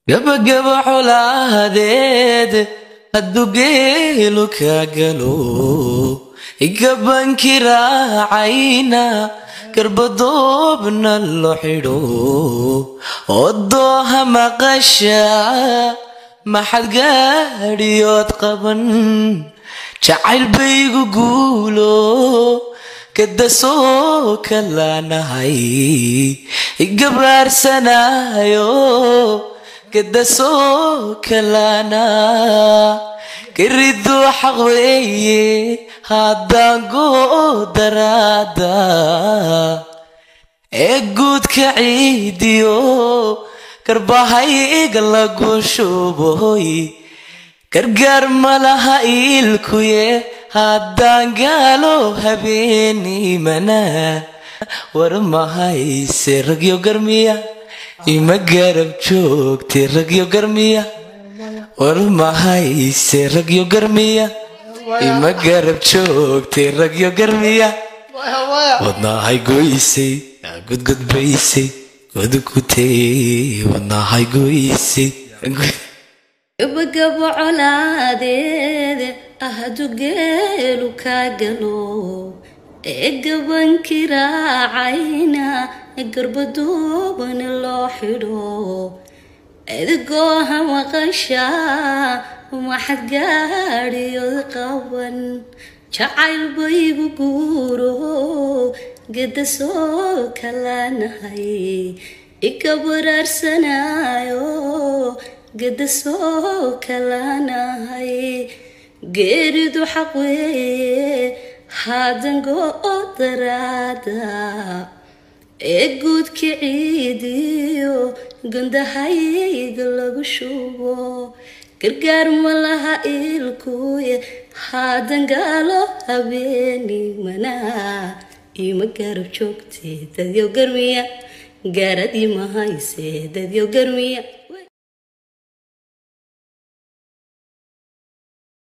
gaba gaba xulaadeed hadduu geelu ka galo igabankii raacayna garbadoobna loo xidho odooha maqasha maxad gaadhiyood qaban jacayl baygu guulo kadasoo kalaanahay igabaarsanayo kadasoo kalaana kiridu xaq weeye haddaan goo daraada ee guudka ciidiyo karbahayga lagu shuboy gargaar malaha ilkuye haddaan gaalo habeenimana war mahayse ragyo garmiya ima garab joogtay ragyo garmiya war mahayse ragyo garmiya ima garab joogtay ragyo garmiya wadnahay goysay gudgudbaysay gudukutay wadnahay goysay gabagabo colaadeed hadduu geelu ka galo gabankii raacayna garbadoobna loo xidho edgooha maqasha maxad gaadhiyood qaban jacayl baygu guuro gadasoo kalaanahay ikabararsanayo gadasoo kalaanahay geeridu xaq weeye haddaan goo daraada ee guudka ciidiyo gandahayga lagu shubo gargaar malaha ilkuye haddaan gaalo habeenimana ima garab joogtay dadyo garmiya gaarad ima hayse dadyo garmiya